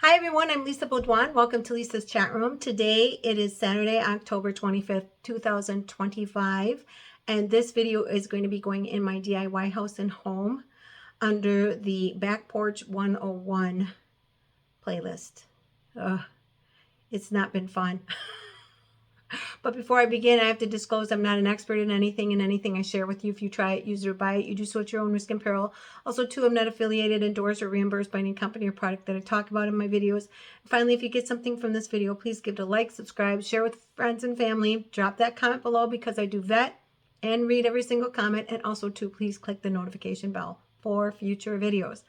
Hi everyone, I'm Lisa Baudouin. Welcome to Lisa's chat room. Today it is Saturday, October 25th, 2025, and this video is going to be going in my DIY house and home under the Back Porch 101 playlist. It's not been fun. But before I begin, I have to disclose I'm not an expert in anything, and anything I share with you, if you try it, use it, or buy it, you do so at your own risk and peril. Also, too, I'm not affiliated, endorsed, or reimbursed by any company or product that I talk about in my videos. And finally, if you get something from this video, please give it a like, subscribe, share with friends and family. Drop that comment below because I do vet and read every single comment. And also, too, please click the notification bell for future videos.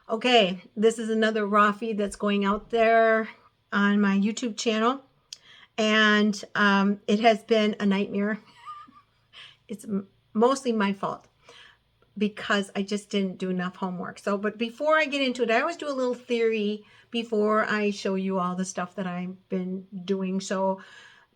Okay, this is another raw feed that's going out there on my YouTube channel. And it has been a nightmare. It's mostly my fault because I just didn't do enough homework. So, but before I get into it, I always do a little theory before I show you all the stuff that I've been doing. So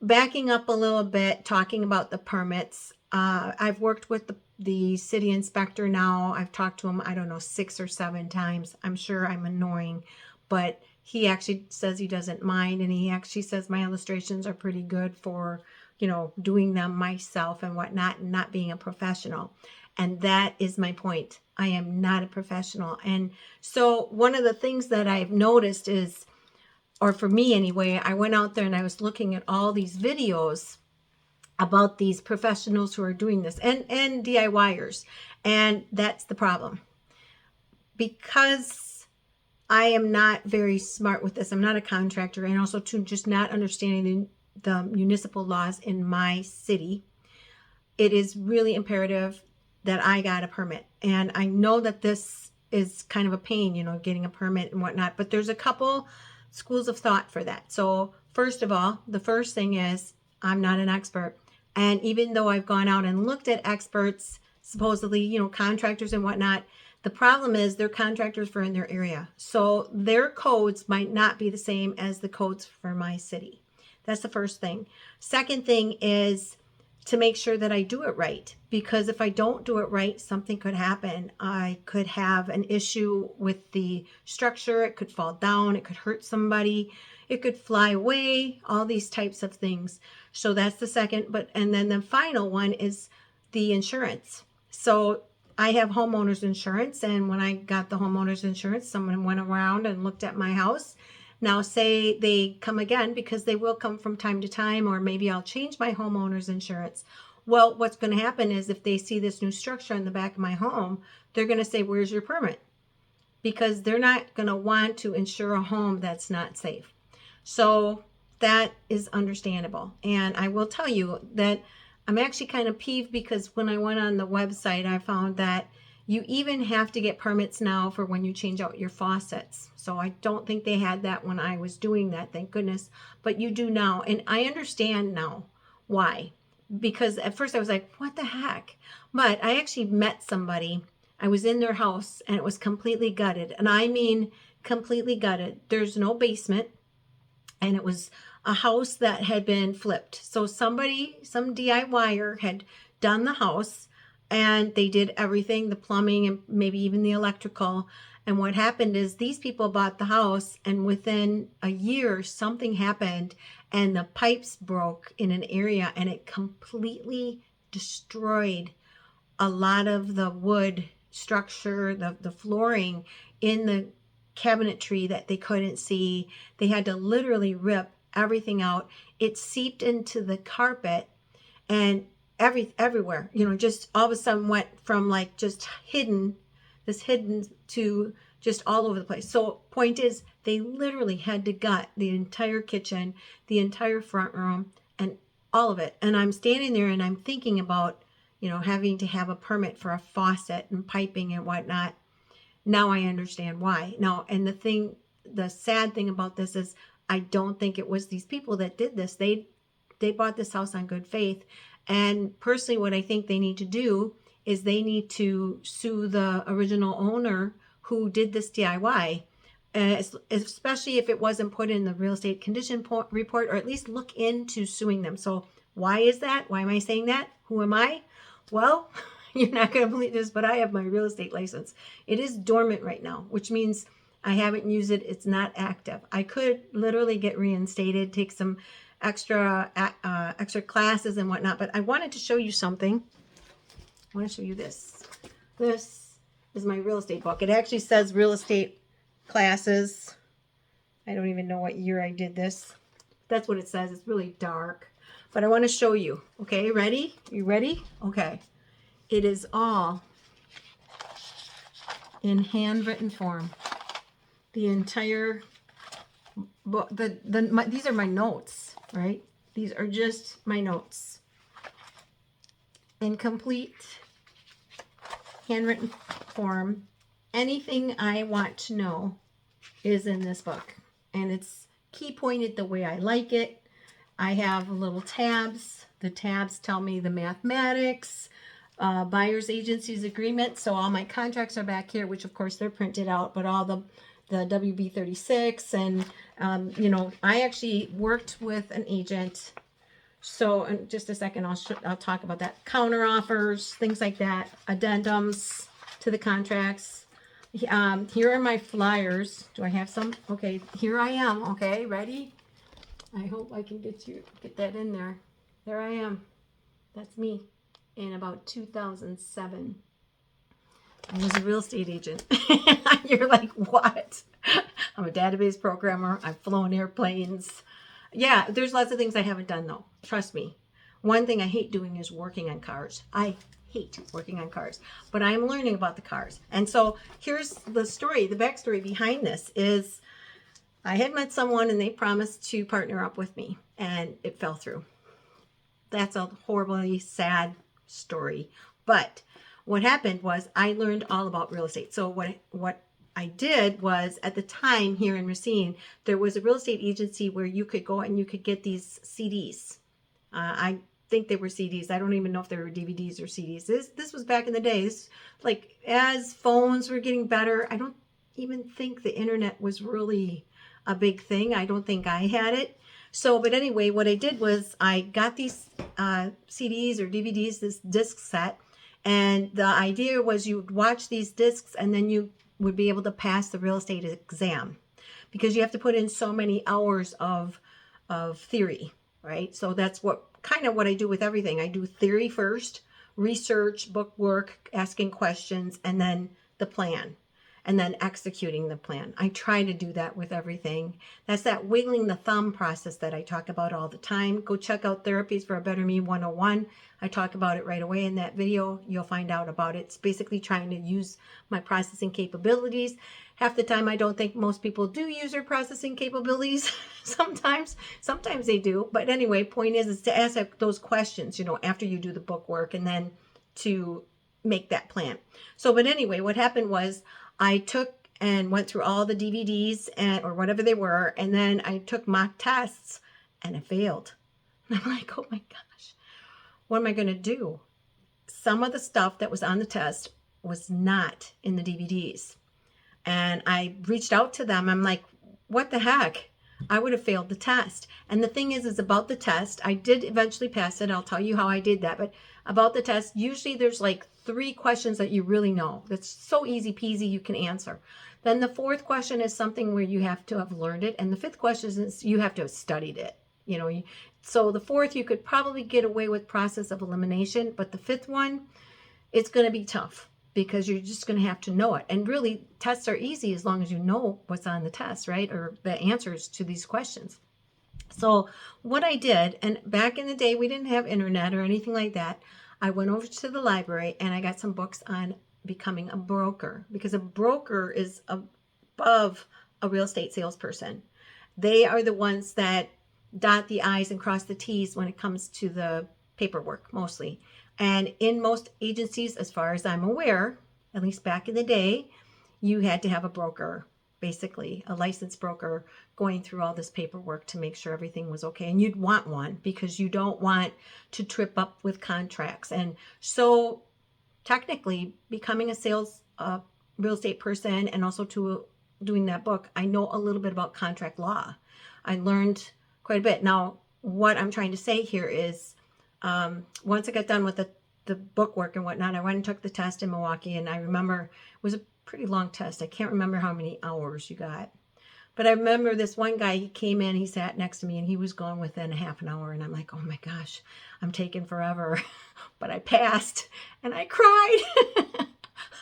backing up a little bit, talking about the permits, I've worked with the city inspector now. I've talked to him, I don't know, 6 or 7 times. I'm sure I'm annoying, but he actually says he doesn't mind, and he actually says my illustrations are pretty good for, you know, doing them myself and whatnot, and not being a professional. And that is my point. I am not a professional. And so one of the things that I've noticed is, or for me anyway, I went out there and I was looking at all these videos about these professionals who are doing this, and DIYers. And that's the problem. Because I am not very smart with this. I'm not a contractor, and also too, just not understanding the municipal laws in my city. It is really imperative that I got a permit. And I know that this is kind of a pain, you know, getting a permit and whatnot, but there's a couple schools of thought for that. So first of all, the first thing is I'm not an expert. And even though I've gone out and looked at experts, supposedly, you know, contractors and whatnot, the problem is they're contractors for in their area. So their codes might not be the same as the codes for my city. That's the first thing. Second thing is to make sure that I do it right, because if I don't do it right, something could happen. I could have an issue with the structure. It could fall down. It could hurt somebody. It could fly away, all these types of things. So that's the second. And then the final one is the insurance. So I have homeowners insurance, and when I got the homeowners insurance, someone went around and looked at my house. Now say they come again, because they will come from time to time, or maybe I'll change my homeowners insurance. Well, what's going to happen is if they see this new structure in the back of my home, they're going to say, where's your permit? Because they're not going to want to insure a home that's not safe. So that is understandable. And I will tell you that I'm actually kind of peeved, because when I went on the website, I found that you even have to get permits now for when you change out your faucets. So I don't think they had that when I was doing that, thank goodness. But you do now. And I understand now why. Because at first I was like, what the heck? But I actually met somebody. I was in their house and it was completely gutted. And I mean completely gutted. There's no basement. And it was a house that had been flipped. So somebody, some DIYer had done the house, and they did everything, the plumbing and maybe even the electrical. And what happened is these people bought the house, and within a year something happened and the pipes broke in an area, and it completely destroyed a lot of the wood structure, the flooring in the cabinetry that they couldn't see. They had to literally rip everything out. It seeped into the carpet and everywhere, you know, just all of a sudden went from like just hidden to just all over the place. So point is, they literally had to gut the entire kitchen, the entire front room, and all of it. And I'm standing there and I'm thinking about, you know, having to have a permit for a faucet and piping and whatnot. Now I understand why. Now, and the sad thing about this is I don't think it was these people that did this. They bought this house on good faith. And personally, what I think they need to do is they need to sue the original owner who did this DIY, especially if it wasn't put in the real estate condition report, or at least look into suing them. So why is that? Why am I saying that? Who am I? Well, you're not going to believe this, but I have my real estate license. It is dormant right now, which means I haven't used it. It's not active. I could literally get reinstated, take some extra classes and whatnot, but I wanted to show you something. I want to show you this. This is my real estate book. It actually says real estate classes. I don't even know what year I did this. That's what it says. It's really dark, but I want to show you. Okay, ready? You ready? Okay. It is all in handwritten form. The entire book. These are my notes, right? These are just my notes. In complete handwritten form. Anything I want to know is in this book. And it's key pointed the way I like it. I have little tabs. The tabs tell me the mathematics, buyer's agency's agreement. So all my contracts are back here, which of course they're printed out, but all the WB-36 and, you know, I actually worked with an agent. So in just a second, I'll talk about that. Counter offers, things like that, addendums to the contracts. Here are my flyers. Do I have some? Okay, here I am. Okay, ready? I hope I can get that in there. There I am. That's me in about 2007. I was a real estate agent. You're like, what? I'm a database programmer. I've flown airplanes. Yeah, there's lots of things I haven't done though. Trust me. One thing I hate doing is working on cars. I hate working on cars, but I'm learning about the cars. And so here's the story. The backstory behind this is I had met someone and they promised to partner up with me and it fell through. That's a horribly sad story. But what happened was I learned all about real estate. So what I did was, at the time here in Racine, there was a real estate agency where you could go and you could get these CDs. I think they were CDs. I don't even know if they were DVDs or CDs. This was back in the days. Like, as phones were getting better, I don't even think the internet was really a big thing. I don't think I had it. So, but anyway, what I did was I got these CDs or DVDs, this disc set, and the idea was you would watch these discs and then you would be able to pass the real estate exam, because you have to put in so many hours of theory, right? So that's what I do with everything. I do theory first, research, book work, asking questions, and then the plan, and then executing the plan. I try to do that with everything. That's that wiggling the thumb process that I talk about all the time. Go check out Therapies for a Better Me 101. I talk about it right away in that video. You'll find out about it. It's basically trying to use my processing capabilities. Half the time, I don't think most people do use their processing capabilities. Sometimes they do. But anyway, point is to ask those questions, you know, after you do the book work, and then to make that plan. So, but anyway, what happened was I took and went through all the DVDs or whatever they were, and then I took mock tests and I failed. And I'm like, oh my gosh, what am I going to do? Some of the stuff that was on the test was not in the DVDs. And I reached out to them. I'm like, what the heck? I would have failed the test. And the thing is about the test, I did eventually pass it. I'll tell you how I did that. But about the test, usually there's like 3 questions that you really know. That's so easy peasy you can answer. Then the 4th question is something where you have to have learned it. And the 5th question is you have to have studied it. You know, so the 4th, you could probably get away with process of elimination. But the 5th one, it's going to be tough, because you're just going to have to know it. And really, tests are easy as long as you know what's on the test, right? Or the answers to these questions. So what I did, and back in the day, we didn't have internet or anything like that. I went over to the library and I got some books on becoming a broker, because a broker is above a real estate salesperson. They are the ones that dot the I's and cross the T's when it comes to the paperwork, mostly. And in most agencies, as far as I'm aware, at least back in the day, you had to have a broker, basically a licensed broker, going through all this paperwork to make sure everything was okay. And you'd want one, because you don't want to trip up with contracts. And so technically, becoming a sales real estate person, and also to doing that book, I know a little bit about contract law. I learned quite a bit. Now, what I'm trying to say here is, once I got done with the book work and whatnot, I went and took the test in Milwaukee, and I remember it was a pretty long test. I can't remember how many hours you got. But I remember this one guy, he came in, he sat next to me, and he was gone within a half an hour. And I'm like, oh my gosh, I'm taking forever. But I passed, and I cried.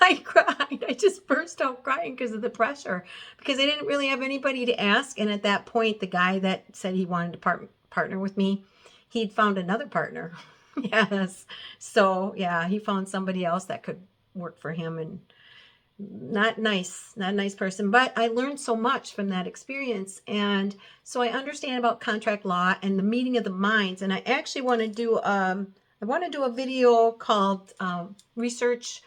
I cried. I just burst out crying because of the pressure, because I didn't really have anybody to ask. And at that point, the guy that said he wanted to partner with me, he'd found another partner. Yes. So yeah, he found somebody else that could work for him, and not a nice person. But I learned so much from that experience. And so I understand about contract law and the meeting of the minds. And I actually want to do, a video called Research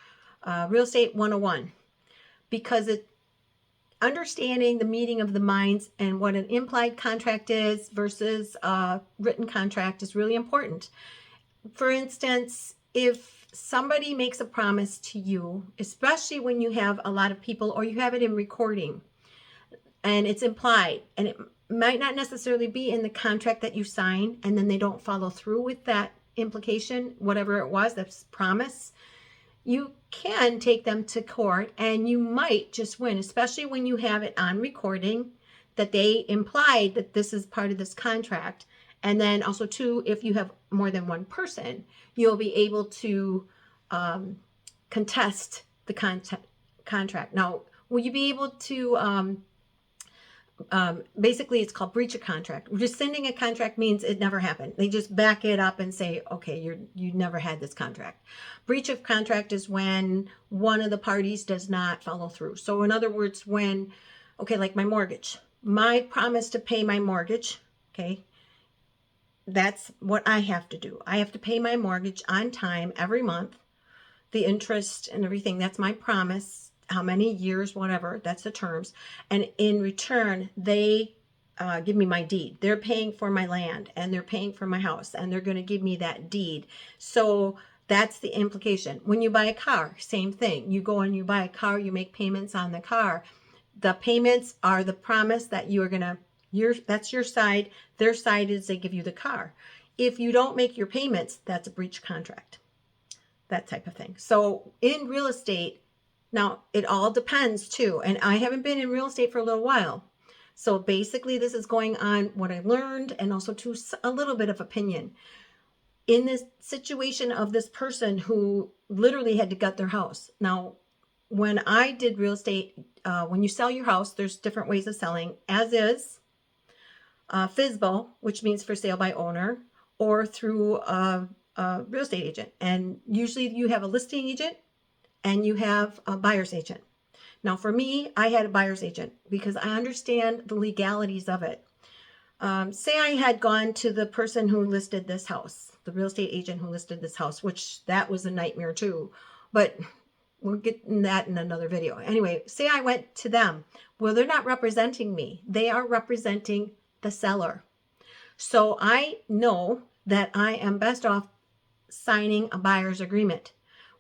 Real Estate 101, because understanding the meeting of the minds and what an implied contract is versus a written contract is really important. For instance, if somebody makes a promise to you, especially when you have a lot of people or you have it in recording and it's implied, and it might not necessarily be in the contract that you sign, and then they don't follow through with that implication, whatever it was, that's promise, you can take them to court and you might just win, especially when you have it on recording that they implied that this is part of this contract. And then also too, if you have more than one person, you'll be able to contest the contract. Now, will you be able to, basically it's called breach of contract. Rescinding a contract means it never happened. They just back it up and say, okay, you never had this contract. Breach of contract is when one of the parties does not follow through. So in other words, when, okay, like my mortgage, my promise to pay my mortgage, okay, that's what I have to do. I have to pay my mortgage on time every month, the interest and everything. That's my promise. How many years, whatever, that's the terms. And in return, they give me my deed. They're paying for my land, and they're paying for my house, and they're going to give me that deed. So that's the implication. When you buy a car, same thing. You go and you buy a car, you make payments on the car. The payments are the promise that you are going to, that's your side. Their side is they give you the car. If you don't make your payments, that's a breach contract, that type of thing. So in real estate, now it all depends too. And I haven't been in real estate for a little while. So basically this is going on what I learned, and also to a little bit of opinion. In this situation of this person who literally had to gut their house. Now, when I did real estate, when you sell your house, there's different ways of selling, as is FSBO, which means for sale by owner, or through a real estate agent. And usually you have a listing agent and you have a buyer's agent. Now for me, I had a buyer's agent because I understand the legalities of it. Say I had gone to the person who listed this house, the real estate agent who listed this house, which that was a nightmare too, but we'll get in that in another video. Anyway, say I went to them. Well, they're not representing me. They are representing the seller. So I know that I am best off signing a buyer's agreement.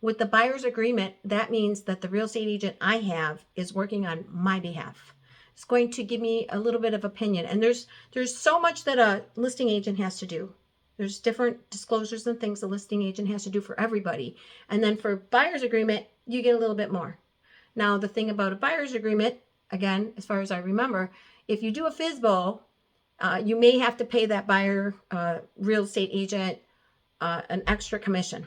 With the buyer's agreement, that means that the real estate agent I have is working on my behalf. It's going to give me a little bit of opinion. And there's so much that a listing agent has to do. There's different disclosures and things a listing agent has to do for everybody. And then for buyer's agreement, you get a little bit more. Now, the thing about a buyer's agreement, again, as far as I remember, if you do a FSBO, you may have to pay that buyer real estate agent an extra commission.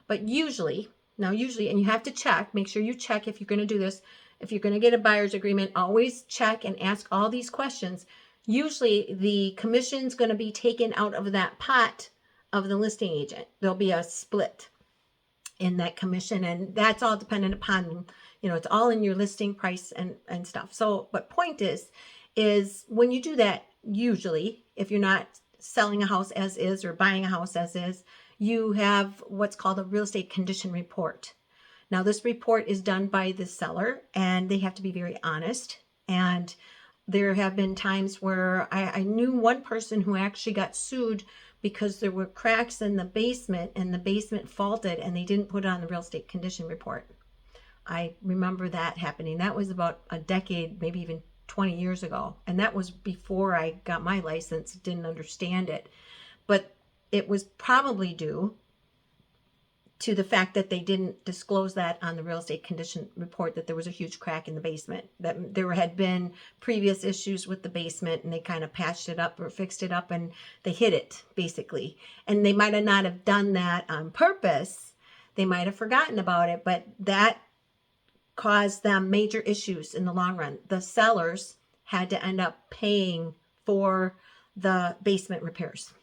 But usually, and you have to check, make sure you check if you're going to do this. If you're going to get a buyer's agreement, always check and ask all these questions. Usually the commission's going to be taken out of that pot of the listing agent. There'll be a split in that commission, and that's all dependent upon, it's all in your listing price and stuff. So, but point is when you do that, usually, if you're not selling a house as is or buying a house as is, you have what's called a real estate condition report. Now, this report is done by the seller, and they have to be very honest. And there have been times where I knew one person who actually got sued because there were cracks in the basement, and the basement faulted, and they didn't put it on the real estate condition report. I remember that happening. That was about a decade, maybe even 20 years ago. And that was before I got my license, didn't understand it. But it was probably due to the fact that they didn't disclose that on the real estate condition report, that there was a huge crack in the basement, that there had been previous issues with the basement, and they kind of patched it up or fixed it up, and they hid it basically. And they might have not have done that on purpose. They might have forgotten about it, but that caused them major issues in the long run. The sellers had to end up paying for the basement repairs.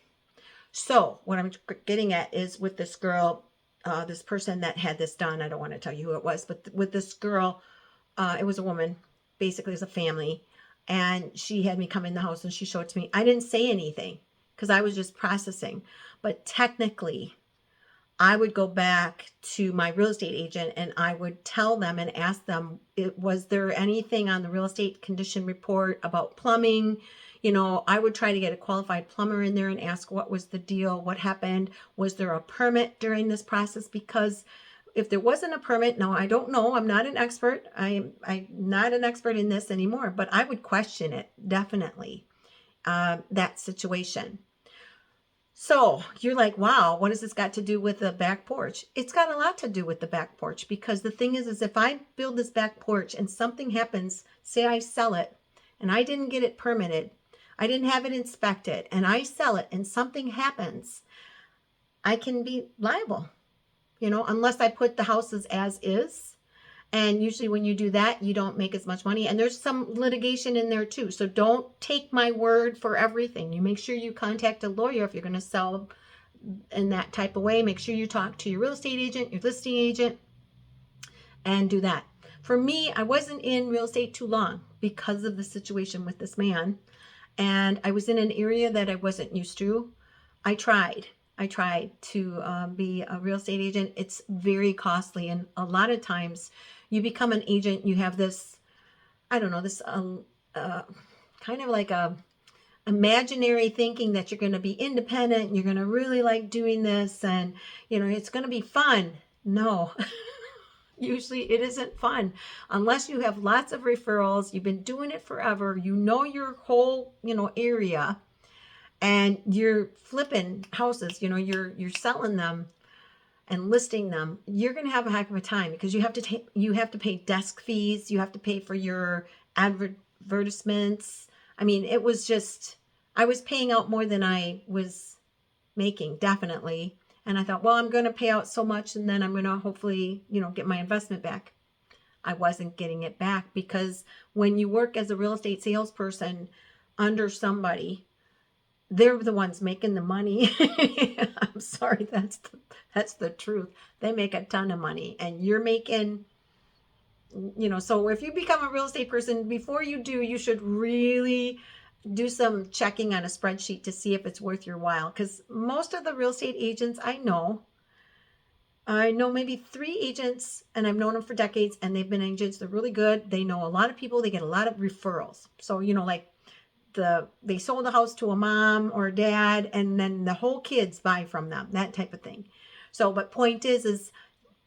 So what I'm getting at is with this girl, this person that had this done, I don't want to tell you who it was, but with this girl, it was a woman, basically it was a family, and she had me come in the house and she showed it to me. I didn't say anything because I was just processing, but technically I would go back to my real estate agent and I would tell them and ask them, was there anything on the real estate condition report about plumbing? You know, I would try to get a qualified plumber in there and ask what was the deal, what happened, was there a permit during this process? Because if there wasn't a permit, now I don't know, I'm not an expert, I'm not an expert in this anymore, but I would question it, definitely, that situation. So you're like, wow, what has this got to do with the back porch? It's got a lot to do with the back porch, because the thing is if I build this back porch and something happens, say I sell it and I didn't get it permitted, I didn't have it inspected, and I sell it and something happens, I can be liable, you know, unless I put the houses as is. And usually when you do that, you don't make as much money. And there's some litigation in there too. So don't take my word for everything. You make sure you contact a lawyer if you're going to sell in that type of way. Make sure you talk to your real estate agent, your listing agent, and do that. For me, I wasn't in real estate too long because of the situation with this man. And I was in an area that I wasn't used to. I tried to be a real estate agent. It's very costly. And a lot of times you become an agent, you have this, I don't know, this kind of like a imaginary thinking that you're going to be independent and you're going to really like doing this and, you know, it's going to be fun. No, usually it isn't fun unless you have lots of referrals. You've been doing it forever. You know your whole, you know, area, and you're flipping houses, you know, you're selling them and listing them. You're going to have a heck of a time because you have to pay desk fees. You have to pay for your advertisements. I mean, it was just, I was paying out more than I was making, definitely. And I thought, well, I'm going to pay out so much and then I'm going to hopefully, you know, get my investment back. I wasn't getting it back because when you work as a real estate salesperson under somebody, they're the ones making the money. I'm sorry, that's the truth. They make a ton of money and you're making, you know, so if you become a real estate person, before you do, you should really do some checking on a spreadsheet to see if it's worth your while. Because most of the real estate agents I know maybe 3 agents, and I've known them for decades, and they've been agents. They're really good. They know a lot of people. They get a lot of referrals. So, you know, like they sold the house to a mom or a dad, and then the whole kids buy from them, that type of thing. So, but point is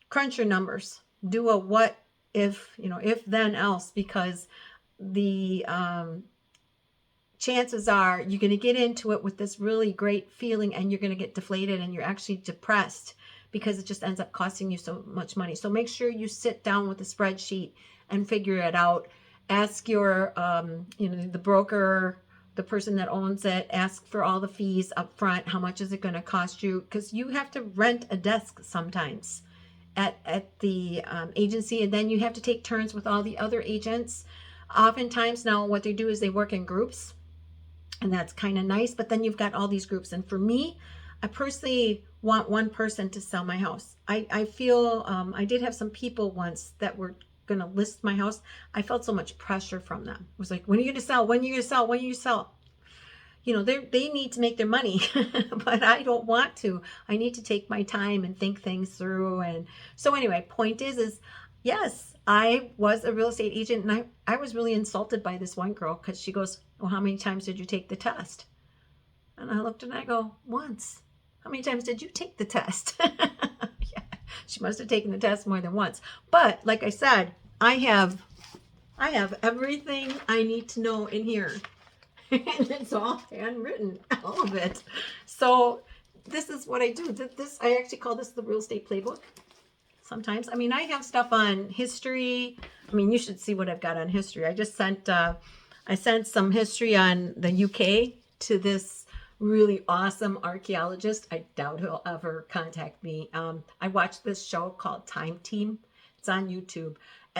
crunch your numbers. Do a what if, you know, if then else, because the chances are you're going to get into it with this really great feeling and you're going to get deflated and you're actually depressed because it just ends up costing you so much money. So make sure you sit down with a spreadsheet and figure it out. Ask your, you know, the broker, the person that owns it, ask for all the fees up front. How much is it going to cost you? Because you have to rent a desk sometimes at the agency, and then you have to take turns with all the other agents. Oftentimes now what they do is they work in groups, and that's kind of nice, but then you've got all these groups. And for me, I personally want one person to sell my house. I feel, I did have some people once that were going to list my house. I felt so much pressure from them. It was like, when are you going to sell? When are you going to sell? When are you going to sell? You know, they need to make their money, but I don't want to. I need to take my time and think things through. And so anyway, point is yes, I was a real estate agent, and I was really insulted by this one girl because she goes, well, how many times did you take the test? And I looked and I go, once. How many times did you take the test? Yeah, she must have taken the test more than once. But like I said, I have everything I need to know in here. And it's all handwritten, all of it. So this is what I do. This I actually call this the real estate playbook. Sometimes, I mean, I have stuff on history. I mean, you should see what I've got on history. I sent some history on the UK to this really awesome archaeologist. I doubt he'll ever contact me. I watched this show called Time Team. It's on YouTube,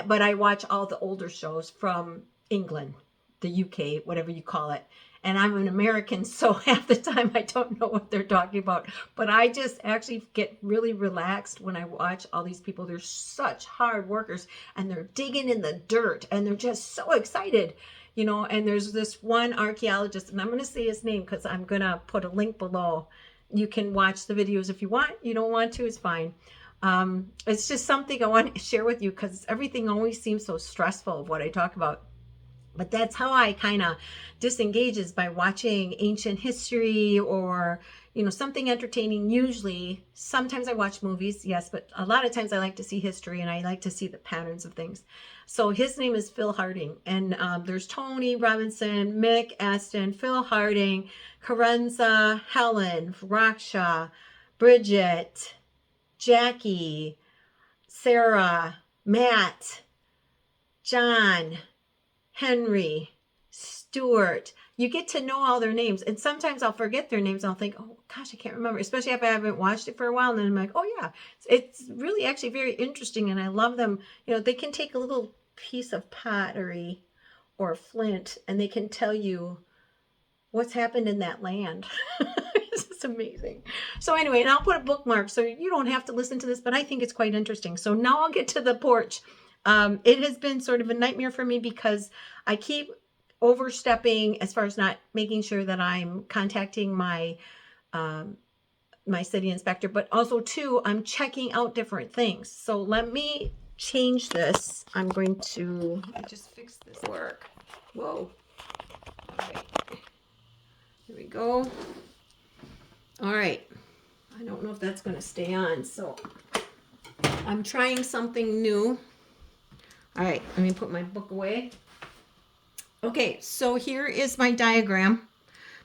but I watch all the older shows from England, the UK, whatever you call it. And I'm an American, so half the time I don't know what they're talking about. But I just actually get really relaxed when I watch all these people. They're such hard workers, and they're digging in the dirt, and they're just so excited, you know. And there's this one archaeologist, and I'm going to say his name because I'm going to put a link below. You can watch the videos if you want. You don't want to, it's fine. It's just something I want to share with you because everything always seems so stressful of what I talk about. But that's how I kind of disengage, is by watching ancient history or, you know, something entertaining. Usually, sometimes I watch movies, yes, but a lot of times I like to see history, and I like to see the patterns of things. So his name is Phil Harding, and there's Tony Robinson, Mick Aston, Phil Harding, Carenza, Helen, Raksha, Bridget, Jackie, Sarah, Matt, John, Henry, Stuart. You get to know all their names, and sometimes I'll forget their names. I'll think, oh gosh, I can't remember, especially if I haven't watched it for a while. And then I'm like, oh yeah, it's really actually very interesting, and I love them. You know, they can take a little piece of pottery or flint, and they can tell you what's happened in that land. This is amazing. So anyway, and I'll put a bookmark so you don't have to listen to this, but I think it's quite interesting. So now I'll get to the porch. It has been sort of a nightmare for me because I keep overstepping as far as not making sure that I'm contacting my my city inspector, but also too, I'm checking out different things. So let me change this. I'm going to just fix this work. Whoa. All right. Here we go. All right. I don't know if that's going to stay on, so I'm trying something new. All right, let me put my book away. Okay, so here is my diagram,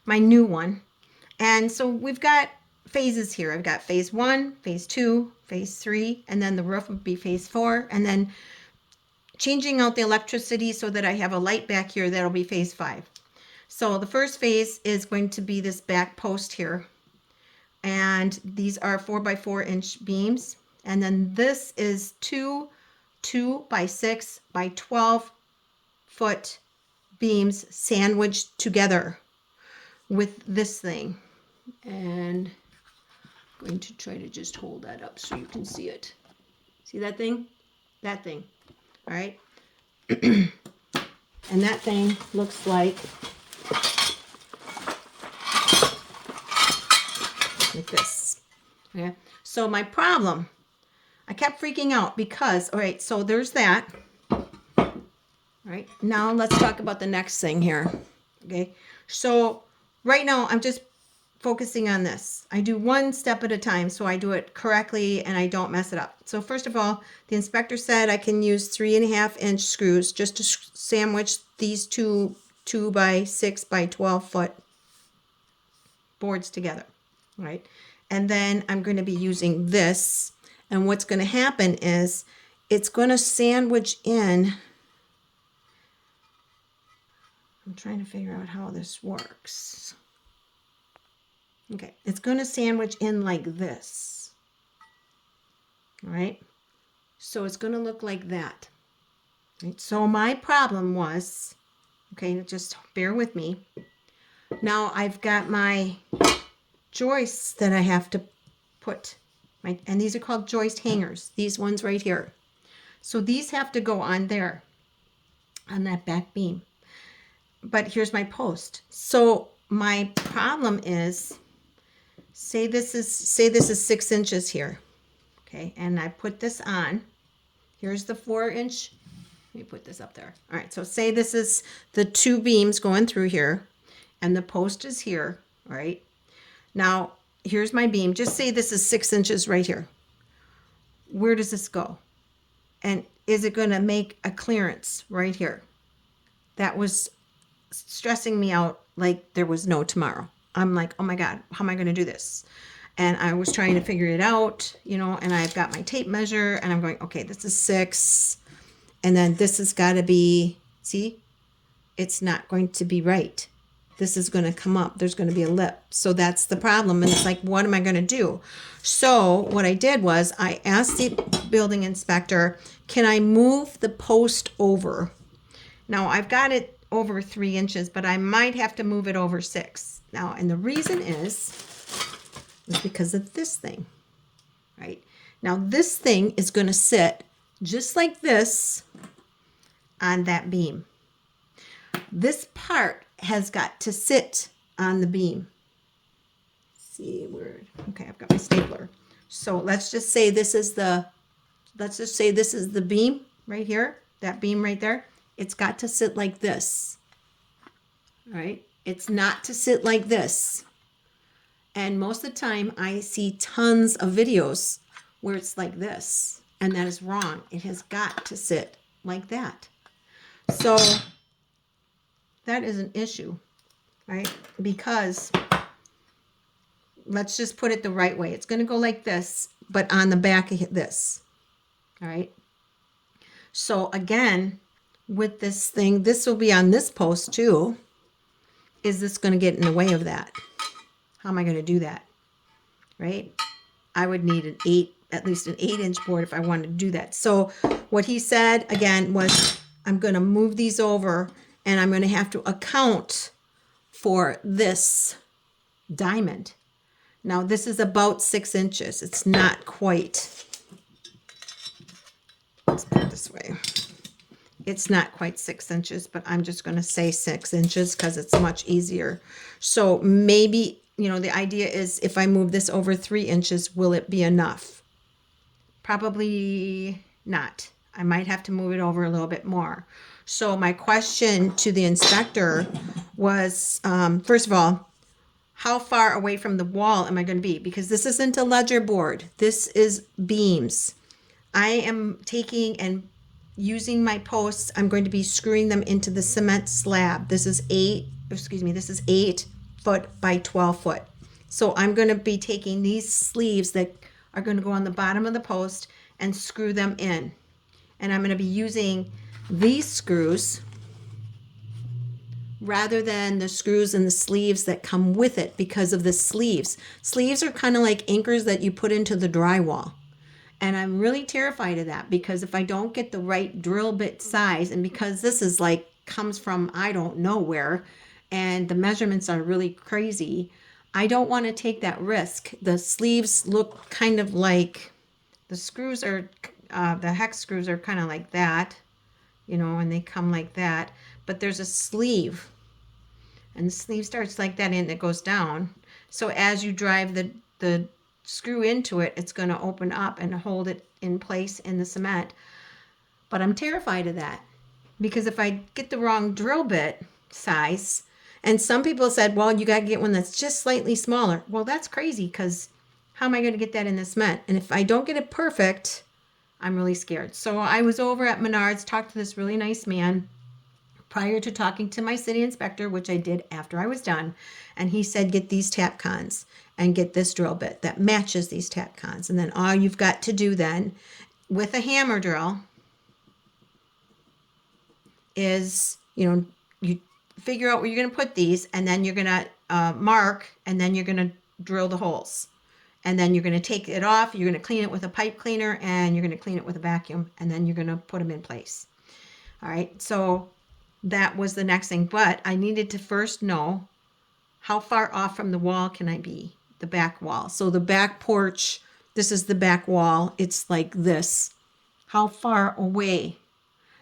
my new one. And so we've got phases here. I've got phase 1, phase 2, phase 3, and then the roof would be phase 4. And then changing out the electricity so that I have a light back here, that'll be phase 5. So the first phase is going to be this back post here. And these are 4x4 inch beams. And then this is 2 by 6 by 12 foot beams sandwiched together with this thing. And I'm going to try to just hold that up so you can see it. See that thing? That thing. All right. And that thing looks like this. Okay. So my problem, I kept freaking out because, all right, so there's that. All right, now let's talk about the next thing here. Okay, so right now I'm just focusing on this. I do one step at a time so I do it correctly and I don't mess it up. So first of all, the inspector said I can use 3.5 inch screws just to sandwich these 2 by 6 by 12 foot boards together. All right, and then I'm going to be using this. And what's going to happen is it's going to sandwich in. I'm trying to figure out how this works. Okay, it's going to sandwich in like this. All right, so it's going to look like that. Right? So my problem was, okay, just bear with me. Now I've got my joists that I have to put. And these are called joist hangers, these ones right here. So these have to go on there, on that back beam. But here's my post. So my problem is, say this is 6 inches here. Okay, and I put this on. Here's the 4 inch. Let me put this up there. All right, so say this is the 2 beams going through here, and the post is here, right? Now, here's my beam. Just say this is 6 inches right here. Where does this go? And is it going to make a clearance right here? That was stressing me out like there was no tomorrow. I'm like, oh my God, how am I going to do this? and I was trying to figure it out, you know, and I've got my tape measure and I'm going, okay, this is 6. And then this has got to be, see, it's not going to be right. This is going to come up. There's going to be a lip. So that's the problem. And it's like, what am I going to do? So what I did was I asked the building inspector, can I move the post over? Now I've got it over 3 inches, but I might have to move it over 6. Now, and the reason is because of this thing, right? Now this thing is going to sit just like this on that beam. This part has got to sit on the beam. See where, okay, I've got my stapler. So let's just say this is the beam right here, that beam right there. It's got to sit like this. All right? It's not to sit like this. And most of the time I see tons of videos where it's like this, and that is wrong. It has got to sit like that. So that is an issue, right? Because let's just put it the right way. It's going to go like this, but on the back of this. All right. So again, with this thing, this will be on this post too. Is this going to get in the way of that? How am I going to do that? Right? I would need at least an 8-inch board if I wanted to do that. So what he said again was, I'm going to move these over and I'm going to have to account for this diamond. Now this is about 6 inches. It's not quite, let's put it this way. It's not quite 6 inches, but I'm just going to say 6 inches because it's much easier. So maybe, you know, the idea is if I move this over 3 inches, will it be enough? Probably not. I might have to move it over a little bit more. So my question to the inspector was, first of all, how far away from the wall am I going to be? Because this isn't a ledger board. This is beams. I am taking and using my posts. I'm going to be screwing them into the cement slab. This is 8 foot by 12 foot. So I'm going to be taking these sleeves that are going to go on the bottom of the post and screw them in. And I'm going to be using these screws rather than the screws and the sleeves that come with it because of the sleeves. Sleeves are kind of like anchors that you put into the drywall. And I'm really terrified of that because if I don't get the right drill bit size, and because this is like comes from I don't know where, and the measurements are really crazy, I don't want to take that risk. The sleeves look kind of like, the screws are, the hex screws are kind of like that, you know, and they come like that. But there's a sleeve, and the sleeve starts like that and it goes down. So as you drive the screw into it, it's going to open up and hold it in place in the cement. But I'm terrified of that because if I get the wrong drill bit size, and some people said, well, you got to get one that's just slightly smaller. Well, that's crazy because how am I going to get that in the cement? And if I don't get it perfect, I'm really scared. So I was over at Menards, talked to this really nice man prior to talking to my city inspector, which I did after I was done. And he said, get these Tapcons and get this drill bit that matches these Tapcons. And then all you've got to do then with a hammer drill is, you know, you figure out where you're going to put these, and then you're going to mark, and then you're going to drill the holes. And then you're going to take it off, you're going to clean it with a pipe cleaner, and you're going to clean it with a vacuum, and then you're going to put them in place. All right, so that was the next thing. But I needed to first know how far off from the wall can I be, the back wall. So the back porch, this is the back wall. It's like this. How far away?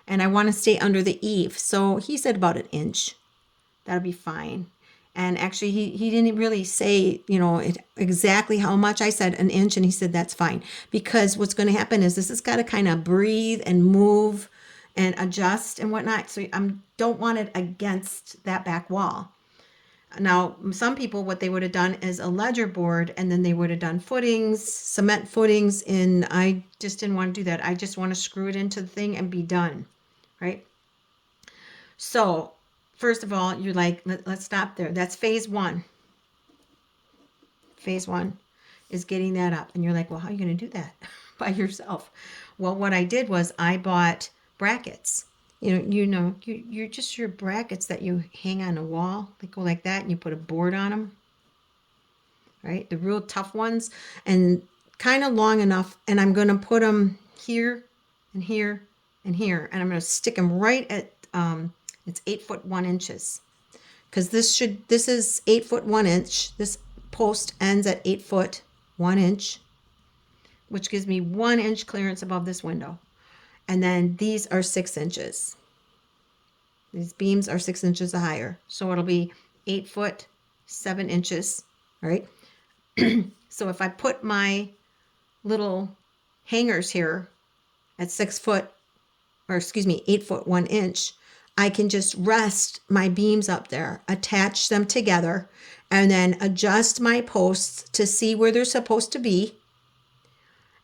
And I want to stay under the eave. So he said about 1 inch. That'll be fine. And actually, he didn't really say, you know, exactly how much. I said 1 inch, and he said that's fine. Because what's going to happen is this has got to kind of breathe and move and adjust and whatnot. So I don't want it against that back wall. Now, some people, what they would have done is a ledger board, and then they would have done footings, cement footings, and I just didn't want to do that. I just want to screw it into the thing and be done, right? So, first of all, you're like, let's stop there. That's phase 1. Phase 1. is getting that up. And you're like, well, how are you going to do that by yourself? Well, what I did was I bought brackets. You're just your brackets that you hang on a wall. They go like that, and you put a board on them, right? The real tough ones, and kind of long enough. And I'm going to put them here and here and here, and I'm going to stick them right at it's 8 foot 1 inches, because this is 8 foot 1 inch. This post ends at 8 foot 1 inch, which gives me 1 inch clearance above this window. And then these are 6 inches. These beams are 6 inches higher. So it'll be 8 foot 7 inches, right? So if I put my little hangers here at 8 foot 1 inch, I can just rest my beams up there, attach them together, and then adjust my posts to see where they're supposed to be.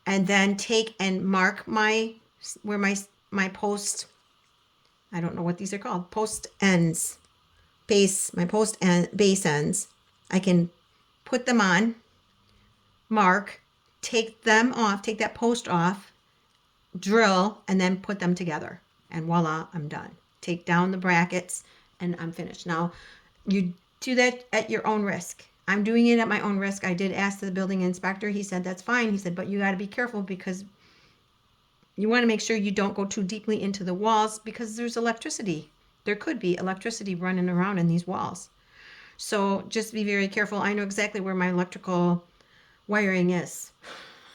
And then take and mark where my post, I don't know what these are called, post ends, my post and base ends. I can put them on, mark, take them off, take that post off, drill, and then put them together. And voila, I'm done. Take down the brackets and I'm finished. Now, you do that at your own risk. I'm doing it at my own risk. I did ask the building inspector. He said, that's fine. He said, but you got to be careful, because you want to make sure you don't go too deeply into the walls, because there's electricity. There could be electricity running around in these walls. So just be very careful. I know exactly where my electrical wiring is.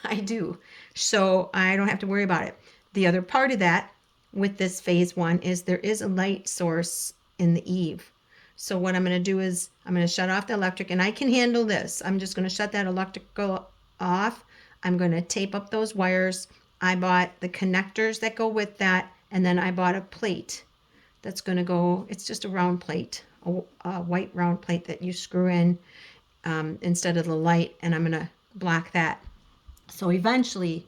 I do. So I don't have to worry about it. The other part of that with this phase 1 is there is a light source in the eave. So what I'm going to do is I'm going to shut off the electric, and I can handle this. I'm just going to shut that electrical off. I'm going to tape up those wires. I bought the connectors that go with that, and then I bought a plate that's going to go, it's just a round plate, a white round plate that you screw in instead of the light, and I'm going to block that. So eventually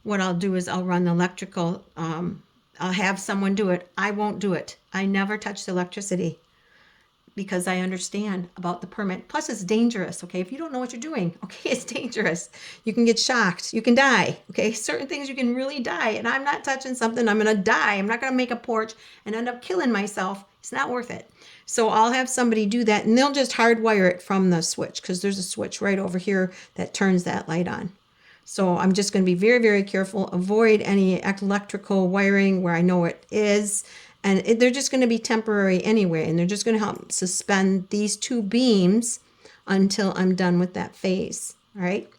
what I'll do is I'll run the electrical, I'll have someone do it. I won't do it. I never touch the electricity, because I understand about the permit. Plus, it's dangerous, okay? If you don't know what you're doing, okay, it's dangerous. You can get shocked. You can die, okay? Certain things you can really die, and I'm not touching something. I'm going to die. I'm not going to make a porch and end up killing myself. It's not worth it. So I'll have somebody do that, and they'll just hardwire it from the switch, because there's a switch right over here that turns that light on. So I'm just going to be very, very careful. Avoid any electrical wiring where I know it is. And they're just going to be temporary anyway, and they're just going to help suspend these 2 beams until I'm done with that phase. All right.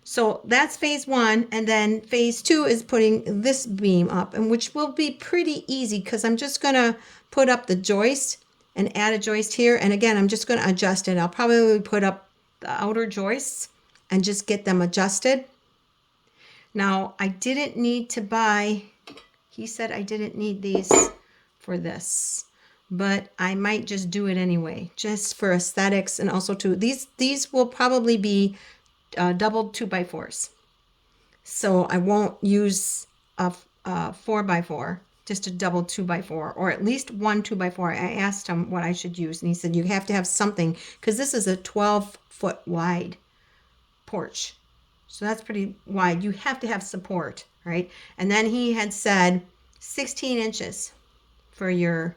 So that's phase 1. And then phase 2 is putting this beam up, and which will be pretty easy, because I'm just going to put up the joist and add a joist here. And again, I'm just going to adjust it. I'll probably put up the outer joists and just get them adjusted. Now, I didn't need to buy, he said I didn't need these for this, but I might just do it anyway, just for aesthetics, and also to these will probably be double 2x4s, so I won't use a 4x4, just a double 2x4, or at least one 2x4. I asked him what I should use, and he said you have to have something, because this is a 12 foot wide porch, so that's pretty wide. You have to have support, right? And then he had said 16 inches for your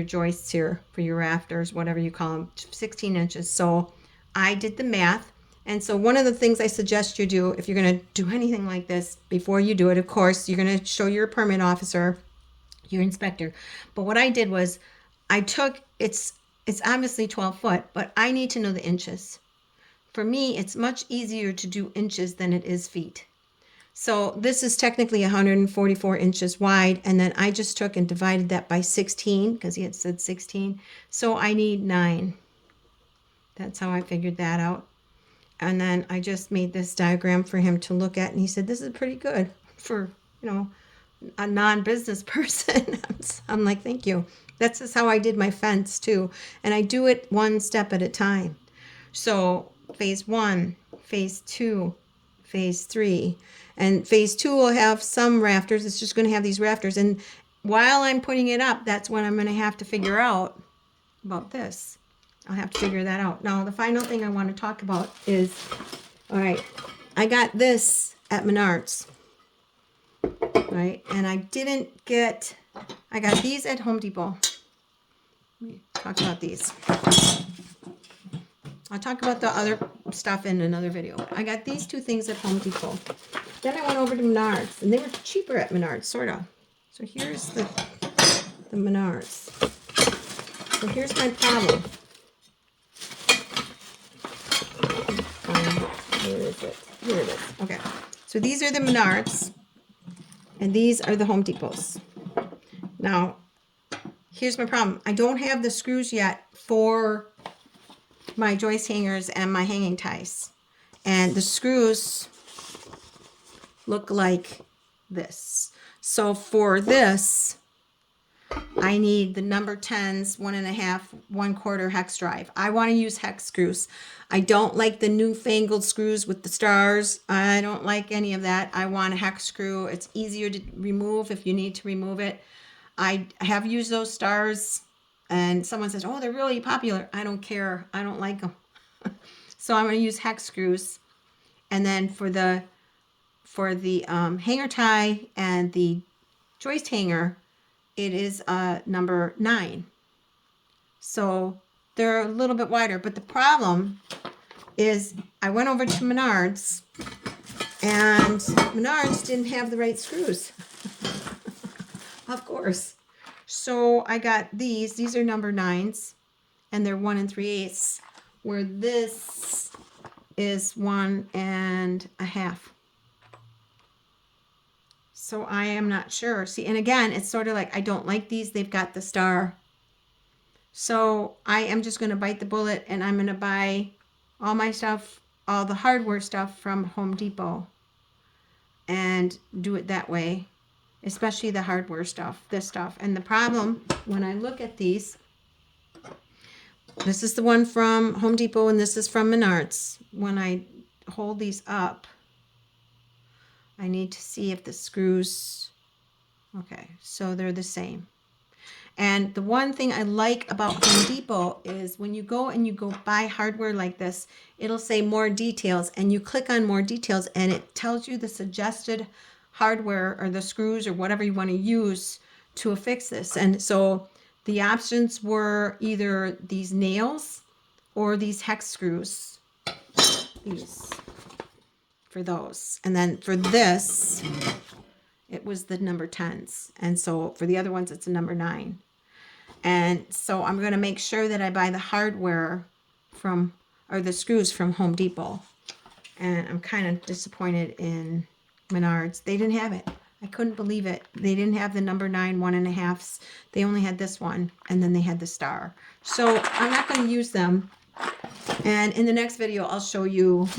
joists here, for your rafters, whatever you call them, 16 inches. So I did the math. And so one of the things I suggest you do, if you're going to do anything like this, before you do it, of course, you're going to show your permit officer, your inspector. But what I did was I took, it's obviously 12 foot, but I need to know the inches. For me, it's much easier to do inches than it is feet. So this is technically 144 inches wide, and then I just took and divided that by 16, because he had said 16. So I need 9. That's how I figured that out. And then I just made this diagram for him to look at, and he said, this is pretty good for, a non-business person. I'm like, thank you. That's just how I did my fence too. And I do it one step at a time. So phase 1, phase 2, phase 3. And phase 2 will have some rafters. It's just going to have these rafters. And while I'm putting it up, that's when I'm going to have to figure out about this. I'll have to figure that out. Now, the final thing I want to talk about is, all right, I got this at Menards, right? And I got these at Home Depot. Let me talk about these. I'll talk about the other stuff in another video. I got these two things at Home Depot. Then I went over to Menards, and they were cheaper at Menards, sort of. So here's the Menards. So here's my problem. Where is it? Here it is. Okay. So these are the Menards, and these are the Home Depots. Now, here's my problem. I don't have the screws yet for my joist hangers and my hanging ties. And the screws look like this. So for this, I need the number 10s, 1.5, 1/4 hex drive. I want to use hex screws. I don't like the newfangled screws with the stars. I don't like any of that. I want a hex screw. It's easier to remove if you need to remove it. I have used those stars, and someone says, oh, they're really popular. I don't care. I don't like them. So I'm going to use hex screws. And then for the hanger tie and the joist hanger, it is number 9. So they're a little bit wider. But the problem is I went over to Menards, and Menards didn't have the right screws. Of course. So I got these. These are number 9s, and they're 1 3/8, where this is 1 1/2. So I am not sure. See, and again, it's sort of like I don't like these. They've got the star. So I am just going to bite the bullet, and I'm going to buy all my stuff, all the hardware stuff from Home Depot, and do it that way, especially the hardware stuff, this stuff. And the problem, when I look at these, this is the one from Home Depot, and this is from Menards. When I hold these up, I need to see if the screws, okay, so they're the same. And the one thing I like about Home Depot is when you go buy hardware like this, it'll say more details, and you click on more details, and it tells you the suggested hardware or the screws or whatever you want to use to affix this. And so the options were either these nails or these hex screws. These. For those. And then for this, it was the number 10s. And so for the other ones, it's a number 9. And so I'm going to make sure that I buy the hardware or the screws from Home Depot. And I'm kind of disappointed in Menards. They didn't have it. I couldn't believe it. They didn't have the number 9 1.5s. They only had this one, and then they had the star. So I'm not going to use them. And in the next video, I'll show you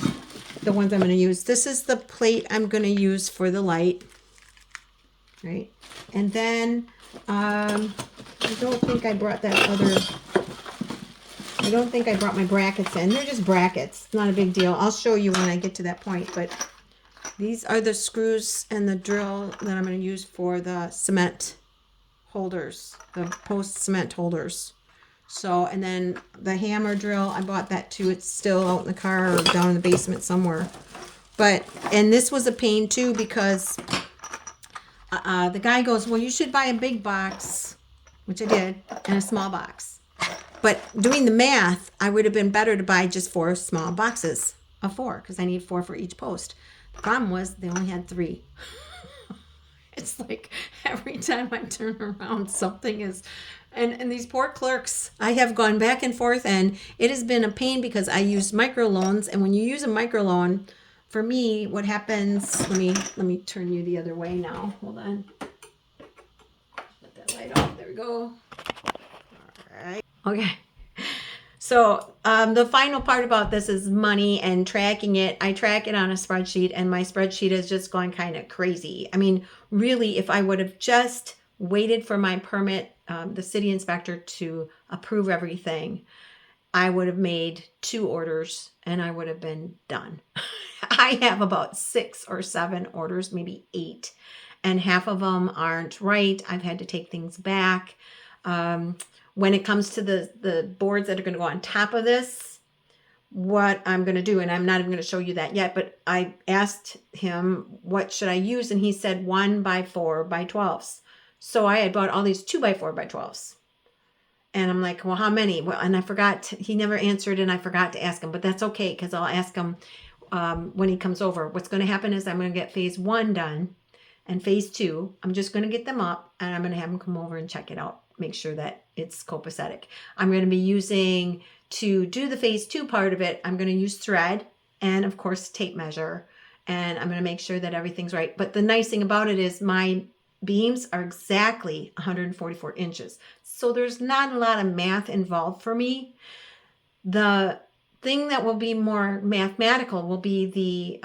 the ones I'm going to use. This is the plate I'm going to use for the light, right? And then I don't think I brought I don't think I brought my brackets in. They're just brackets. It's not a big deal. I'll show you when I get to that point. But these are the screws and the drill that I'm going to use for the cement holders, the post cement holders. So, and then the hammer drill, I bought that too. It's still out in the car or down in the basement somewhere. But, and this was a pain too, because the guy goes, well, you should buy a big box, which I did, and a small box. But doing the math, I would have been better to buy just 4 small boxes of 4, because I need 4 for each post. The problem was they only had 3. It's like every time I turn around, something is... And these poor clerks, I have gone back and forth, and it has been a pain because I use microloans. And when you use a microloan, for me, what happens, let me turn you the other way now. Hold on. Let that light off. There we go. All right. Okay. So the final part about this is money and tracking it. I track it on a spreadsheet, and my spreadsheet has just gone kind of crazy. I mean, really, if I would have just waited for my permit, the city inspector to approve everything, I would have made 2 orders and I would have been done. I have about 6 or 7 orders, maybe 8, and half of them aren't right. I've had to take things back. when it comes to the boards that are going to go on top of this, what I'm going to do, and I'm not even going to show you that yet, but I asked him, what should I use? And he said 1x4x12s. So I had bought all these 2x4x12s. And I'm like, well, how many? Well, and I forgot, he never answered, and I forgot to ask him, but that's okay, because I'll ask him when he comes over. What's going to happen is I'm going to get phase 1 done, and phase 2, I'm just going to get them up, and I'm going to have him come over and check it out, make sure that it's copacetic. I'm going to be using, to do the phase 2 part of it, I'm going to use thread and, of course, tape measure, and I'm going to make sure that everything's right. But the nice thing about it is my beams are exactly 144 inches. So there's not a lot of math involved for me. The thing that will be more mathematical will be the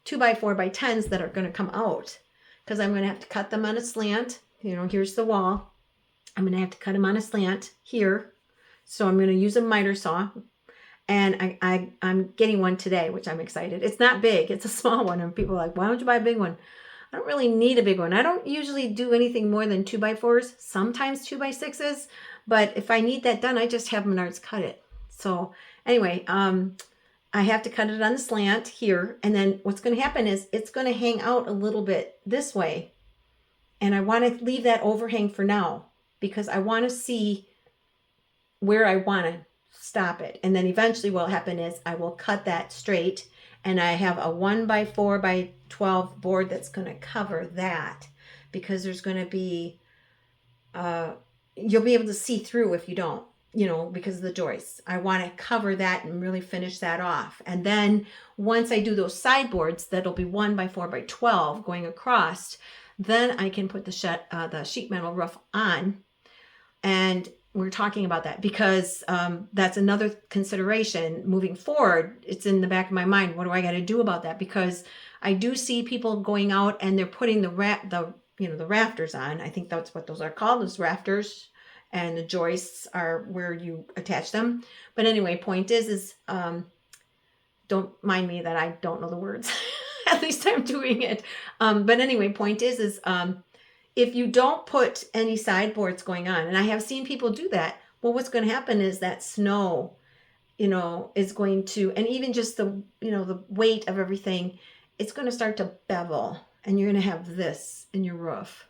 2x4x10s that are going to come out, because I'm going to have to cut them on a slant. You know, here's the wall. I'm going to have to cut them on a slant here. So I'm going to use a miter saw. And I'm getting one today, which I'm excited. It's not big. It's a small one. And people are like, why don't you buy a big one? I don't really need a big one. I don't usually do anything more than 2x4s, sometimes 2x6s. But if I need that done, I just have Menards cut it. So anyway, I have to cut it on the slant here. And then what's going to happen is it's going to hang out a little bit this way. And I want to leave that overhang for now, because I want to see where I want to stop it. And then eventually what will happen is I will cut that straight, and I have a 1x4x12 board that's going to cover that, because there's going to be, you'll be able to see through if you don't, you know, because of the joists. I want to cover that and really finish that off. And then once I do those sideboards, that'll be 1x4x12 going across, then I can put the sheet metal roof on. And we're talking about that because that's another consideration moving forward. It's in the back of my mind. What do I got to do about that? Because I do see people going out and they're putting the rafters on. I think that's what those are called, those rafters, and the joists are where you attach them. But anyway, point is don't mind me that I don't know the words. At least I'm doing it. But anyway, point is if you don't put any sideboards going on, and I have seen people do that, well, what's going to happen is that snow, is going to, and even just the weight of everything, it's going to start to bevel, and you're going to have this in your roof.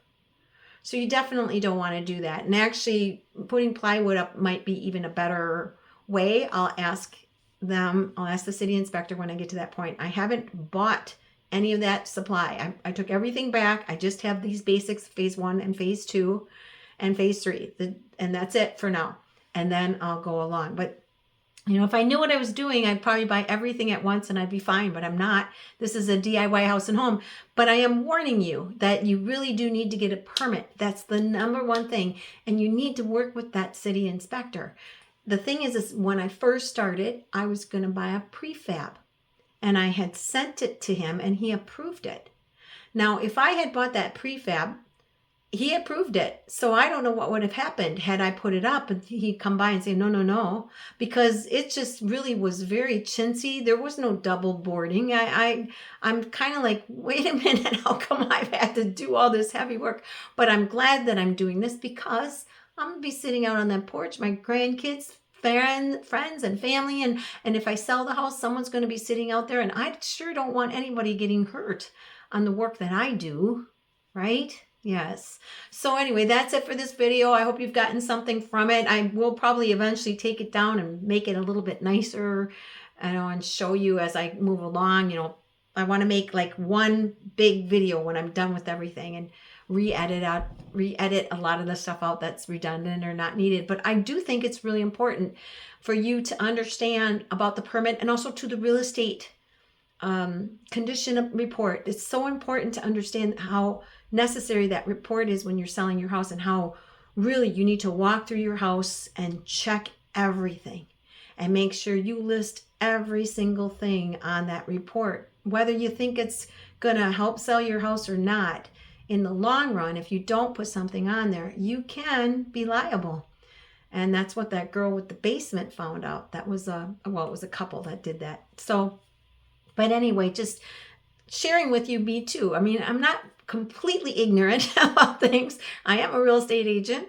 So you definitely don't want to do that. And actually putting plywood up might be even a better way. I'll ask the city inspector when I get to that point. I haven't bought any of that supply. I took everything back. I just have these basics, phase 1 and phase 2 and phase 3. And that's it for now. And then I'll go along. But, if I knew what I was doing, I'd probably buy everything at once and I'd be fine. But I'm not. This is a DIY house and home. But I am warning you that you really do need to get a permit. That's the number one thing. And you need to work with that city inspector. The thing is when I first started, I was going to buy a prefab. And I had sent it to him and he approved it. Now, if I had bought that prefab, he approved it. So I don't know what would have happened had I put it up and he'd come by and say, no, because it just really was very chintzy. There was no double boarding. I'm kind of like, wait a minute, how come I've had to do all this heavy work? But I'm glad that I'm doing this because I'm going to be sitting out on that porch, my grandkids, friends and family, and if I sell the house, someone's going to be sitting out there, and I sure don't want anybody getting hurt on the work that I do, right? Yes. So anyway, that's it for this video. I hope you've gotten something from it. I will probably eventually take it down and make it a little bit nicer, and show you as I move along. I want to make like one big video when I'm done with everything and re-edit a lot of the stuff out that's redundant or not needed. But I do think it's really important for you to understand about the permit and also to the real estate condition report. It's so important to understand how necessary that report is when you're selling your house, and how really you need to walk through your house and check everything and make sure you list every single thing on that report, whether you think it's going to help sell your house or not. In the long run, if you don't put something on there, you can be liable. And that's what that girl with the basement found out. That was it was a couple that did that. So, but anyway, just sharing with you, me too. I mean, I'm not completely ignorant about things. I am a real estate agent.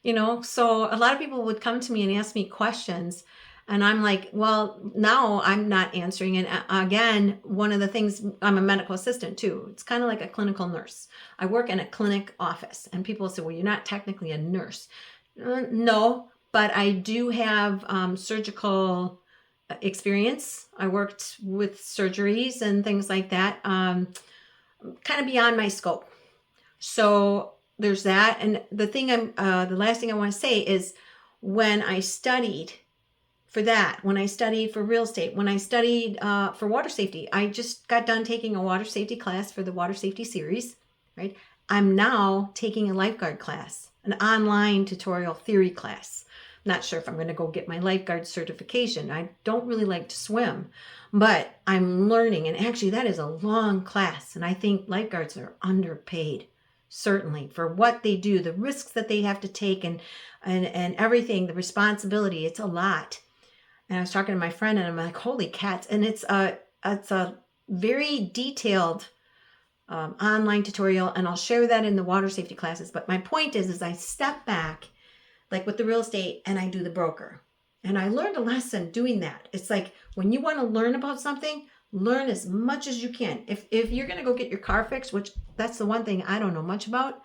You know, so a lot of people would come to me and ask me questions, and I'm like, well, now I'm not answering. And again, one of the things, I'm a medical assistant too. It's kind of like a clinical nurse. I work in a clinic office, and people say, well, you're not technically a nurse. No, but I do have surgical experience. I worked with surgeries and things like that, kind of beyond my scope. So there's that. And the thing the last thing I want to say is, when I studied for that, when I studied for real estate, when I studied for water safety, I just got done taking a water safety class for the water safety series, right? I'm now taking a lifeguard class, an online tutorial theory class. I'm not sure if I'm going to go get my lifeguard certification. I don't really like to swim, but I'm learning. And actually, that is a long class. And I think lifeguards are underpaid, certainly, for what they do, the risks that they have to take, and everything, the responsibility. It's a lot. And I was talking to my friend, and I'm like, holy cats. And it's a very detailed online tutorial, and I'll share that in the water safety classes. But my point is I step back, like with the real estate, and I do the broker. And I learned a lesson doing that. It's like, when you want to learn about something, learn as much as you can. If you're going to go get your car fixed, which that's the one thing I don't know much about,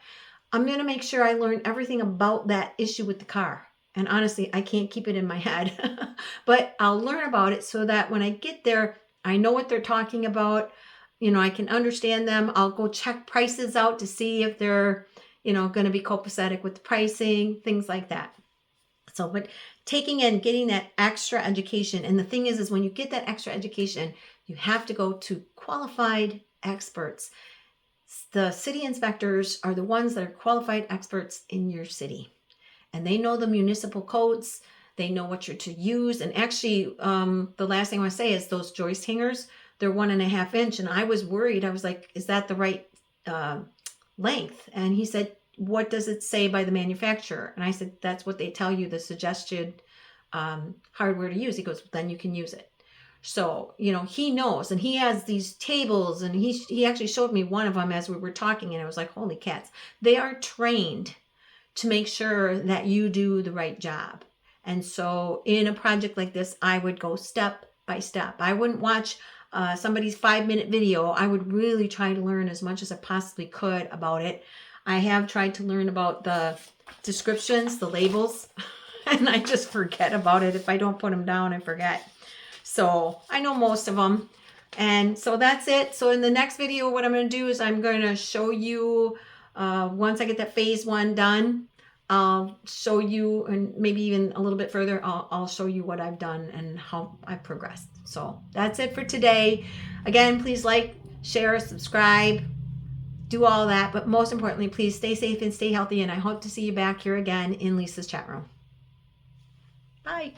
I'm going to make sure I learn everything about that issue with the car. And honestly, I can't keep it in my head, but I'll learn about it so that when I get there, I know what they're talking about. You know, I can understand them. I'll go check prices out to see if they're, going to be copacetic with the pricing, things like that. So, but taking and getting that extra education. And the thing is when you get that extra education, you have to go to qualified experts. The city inspectors are the ones that are qualified experts in your city, and they know the municipal codes. They know what you're to use. And actually, the last thing I want to say is those joist hangers, they're 1.5 inch. And I was worried. I was like, is that the right length? And he said, what does it say by the manufacturer? And I said, that's what they tell you, the suggested hardware to use. He goes, then you can use it. So, he knows, and he has these tables, and he actually showed me one of them as we were talking, and I was like, holy cats. They are trained to make sure that you do the right job. And so in a project like this, I would go step by step. I wouldn't watch somebody's 5-minute video. I would really try to learn as much as I possibly could about it. I have tried to learn about the descriptions, the labels, and I just forget about it. If I don't put them down, I forget. So I know most of them. And so that's it. So in the next video, what I'm going to do is I'm going to show you, once I get that phase 1 done, I'll show you, and maybe even a little bit further, I'll show you what I've done and how I've progressed. So that's it for today. Again, please like, share, subscribe, do all that. But most importantly, please stay safe and stay healthy. And I hope to see you back here again in Lisa's chat room. Bye.